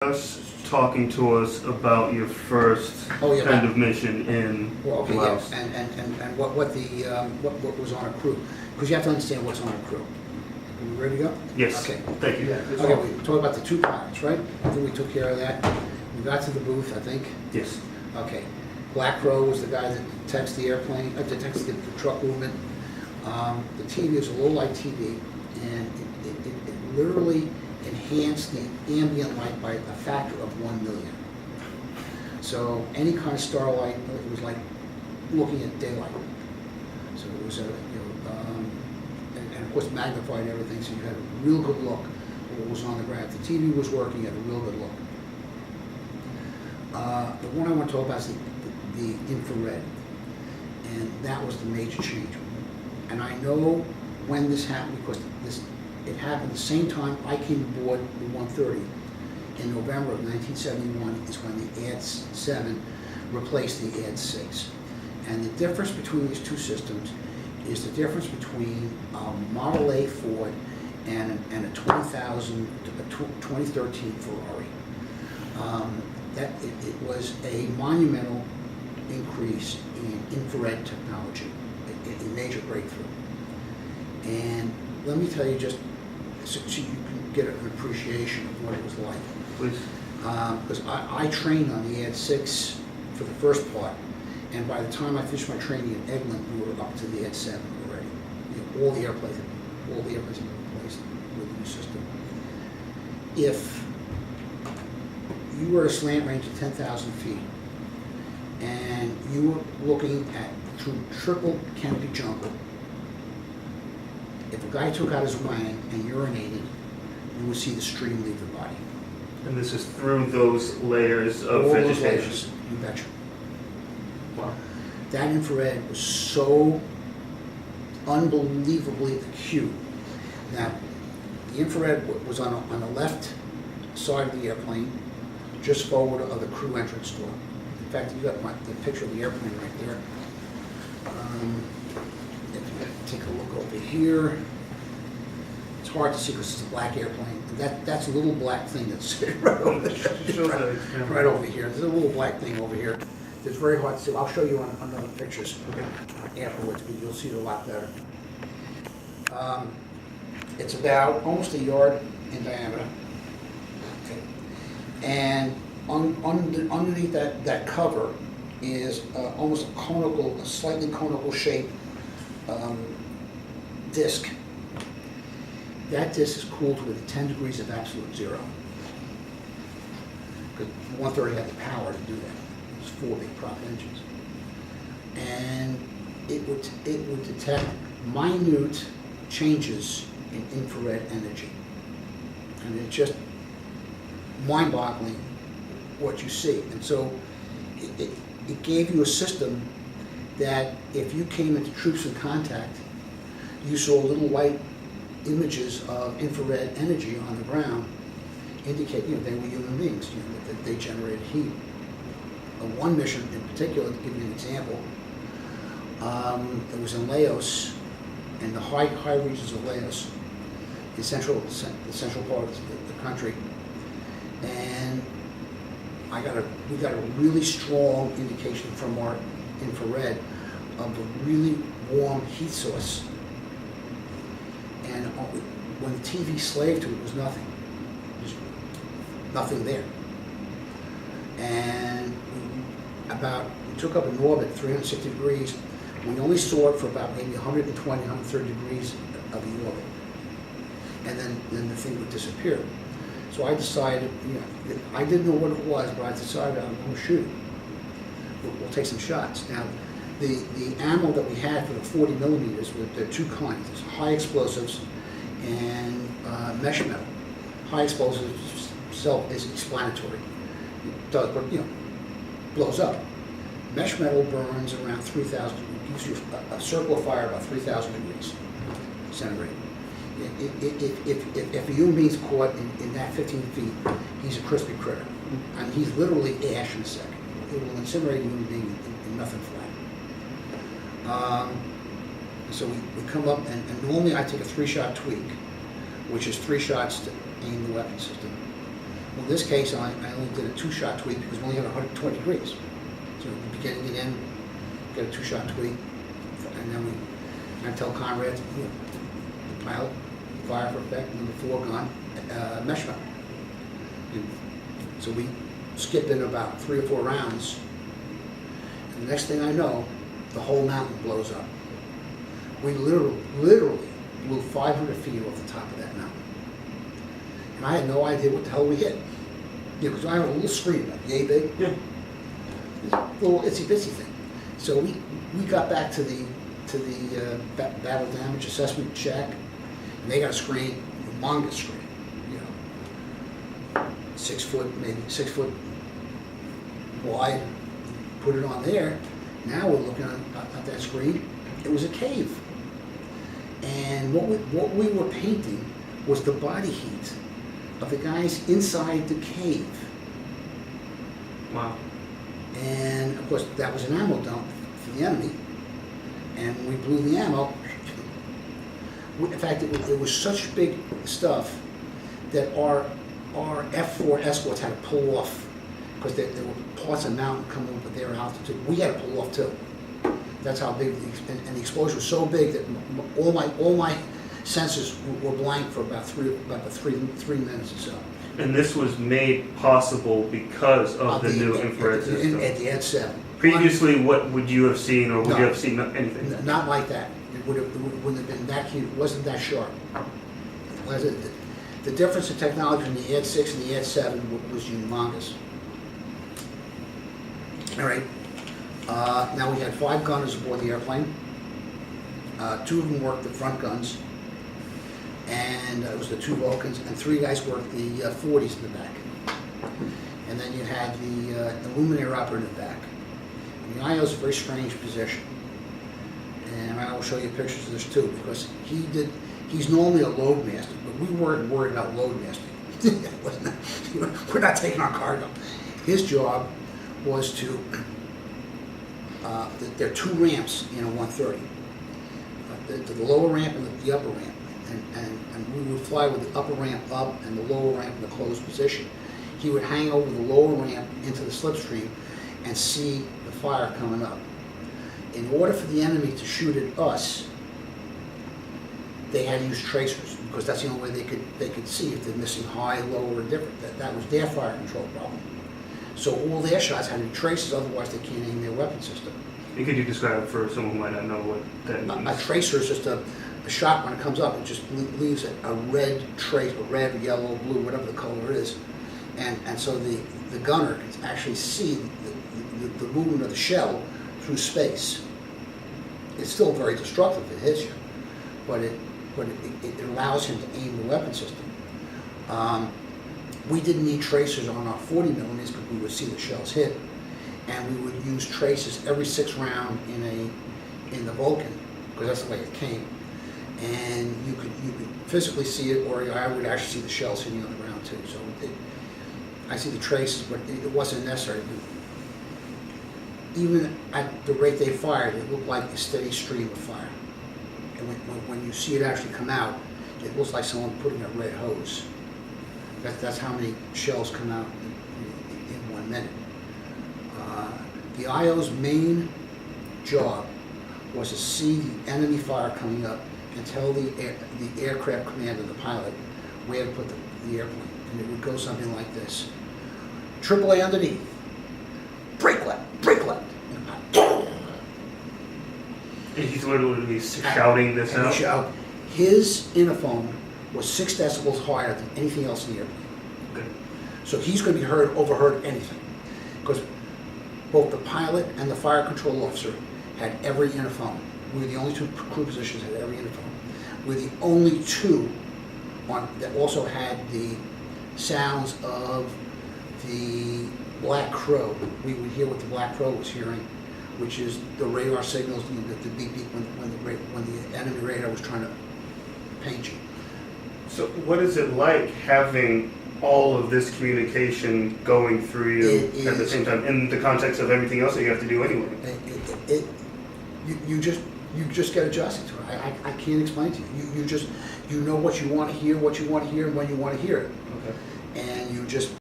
Us talking to us about your first kind of mission in Laos. And what was on a crew, because you have to understand what's on a crew. Are you ready to go? Yes. Okay. Thank you. Yeah. Okay. We talked about the two pilots, right? I think we took care of that. We got to the booth, I think. Yes. Okay. Black Crow was the guy that detects the airplane, detects the truck movement. The TV is a low-light TV, and it literally enhanced the ambient light by a factor of 1 million. So any kind of starlight, it was like looking at daylight. So it was and of course magnified everything, so you had a real good look at what was on the ground. The TV was working, you had a real good look. The one I want to talk about is the infrared, and that was the major change. And I know when this happened because it happened the same time I came aboard the 130. In November of 1971 is when the ARRS 7 replaced the ARRS 6. And the difference between these two systems is the difference between a Model A Ford and a 2013 Ferrari. It was a monumental increase in infrared technology, a major breakthrough. And let me tell you just so you can get an appreciation of what it was like. Please. Because I trained on the ARRS 6 for the first part, and by the time I finished my training in Eglin, we were up to the ARRS 7 already. All the airplanes have been replaced with the new system. If you were at a slant range of 10,000 feet, and you were looking at through triple canopy jungle, if a guy took out his wang and urinated, you would see the stream leave the body. And this is through those layers of All vegetation. those layers, you betcha. Wow. That infrared was so unbelievably acute. Now, the infrared was on the left side of the airplane, just forward of the crew entrance door. In fact, you got the picture of the airplane right there. If you take a look over here, it's hard to see because it's a black airplane. That's a little black thing that's sitting right over there. Right over here. There's a little black thing over here. It's very hard to see. I'll show you on other pictures afterwards, but you'll see it a lot better. It's about almost a yard in diameter. Okay. And underneath that cover is almost a slightly conical shaped disc. That disc is cooled with 10 degrees of absolute zero. Because 130 had the power to do that. It was 4 big prop engines. And it would detect minute changes in infrared energy. And it's just mind-boggling what you see. And so it gave you a system that if you came into troops in contact, you saw little white images of infrared energy on the ground indicate, they were human beings, that they generated heat. One mission in particular, to give you an example, it was in Laos, in the high regions of Laos, the central part of the country, and we got a really strong indication from our infrared of a really warm heat source. And when the TV slaved to it, was nothing. Just nothing there. And we took up in orbit 360 degrees. We only saw it for about maybe 120, 130 degrees of the orbit. And then the thing would disappear. So I decided, I didn't know what it was, but I decided I'm going to shoot it. We'll take some shots. Now, the ammo that we had for the 40 millimeters, there are two kinds. There's high explosives and mesh metal. High explosives itself is explanatory. It does, but blows up. Mesh metal burns around 3,000. Gives you a circle of fire about 3,000 degrees centigrade. If a human being's caught in that 15 feet, he's a crispy critter. I mean, he's literally ash in a second. It will incinerate a human being in nothing flat. So we come up, and normally I take a 3-shot tweak, which is 3 shots to aim the weapon system. Well, in this case, I only did a 2-shot tweak because we only had 120 degrees. So at the beginning and end, get a 2-shot tweak, and then I tell comrades, the pilot, fire for effect, number 4 gun, mesh mount. So we skip in about 3 or 4 rounds, and the next thing I know, the whole mountain blows up. We literally blew 500 feet off the top of that mountain. And I had no idea what the hell we hit. Yeah, because I had a little screen, like yay big. Yeah. It's a little itsy bitsy thing. So we got back to the battle damage assessment check, and they got a screen, a humongous screen, 6 foot, maybe 6 foot wide. Put it on there. Now we're looking at that screen. It was a cave, and what we were painting was the body heat of the guys inside the cave. Wow. And of course, that was an ammo dump for the enemy. And when we blew the ammo, in fact, it was such big stuff that our F4 escorts had to pull off because there were parts of the mountain coming up at their altitude. We had to pull off too. That's how big, and the explosion was so big that all my senses were blank for about three minutes or so. And this was made possible because of the new infrared system. At the Ed 7. Previously, what would you have seen, or would you have seen anything? Not like that. It wouldn't have been that huge. It wasn't that sharp. The difference in technology in the Ed 6 and the Ed 7 was humongous. All right. Now we had 5 gunners aboard the airplane. 2 of them worked the front guns, and it was the 2 Vulcans, and 3 guys worked the 40s in the back. And then you had the luminaire operator in the back. And the IO is a very strange position, and I will show you pictures of this too, because he's normally a load master, but we weren't worried about load mastering. We're not taking our cargo. His job was to, there are 2 ramps in a 130. The lower ramp and the upper ramp. And we would fly with the upper ramp up and the lower ramp in the closed position. He would hang over the lower ramp into the slipstream and see the fire coming up. In order for the enemy to shoot at us, they had to use tracers, because that's the only way they could see if they're missing high, low, or different. That was their fire control problem. So all their shots had to be tracers, otherwise they can't aim their weapon system. And could you describe for someone who might not know what that means? A tracer is just a shot. When it comes up, it just leaves a red trace, or red, yellow, blue, whatever the color is. And so the gunner can actually see the movement of the shell through space. It's still very destructive if it hits you, but it allows him to aim the weapon system. We didn't need tracers on our 40 millimeters because we would see the shells hit, and we would use tracers every 6th round in the Vulcan, because that's the way it came. And you could physically see it, or I would actually see the shells hitting on the ground too. So I see the traces, but it wasn't necessary. Even at the rate they fired, it looked like a steady stream of fire. And when you see it actually come out, it looks like someone putting a red hose. That's how many shells come out in 1 minute. The IO's main job was to see the enemy fire coming up and tell the aircraft commander, the pilot, where to put the airplane. And it would go something like this. AAA underneath. Brake left, brake left. And he's literally shouting this out? His interphone was 6 decibels higher than anything else in the airplane. Okay. So he's going to be overheard anything. Because both the pilot and the fire control officer had every interphone. We were the only 2 crew positions that had every interphone. We're the only 2 that also had the sounds of the Black Crow. We would hear what the Black Crow was hearing, which is the radar signals, the beep beep when the enemy radar was trying to paint you. So what is it like having all of this communication going through you at the same time, in the context of everything else that you have to do anyway? You just get adjusted to it. I can't explain to you. You know what you want to hear, and when you want to hear it. Okay. And you just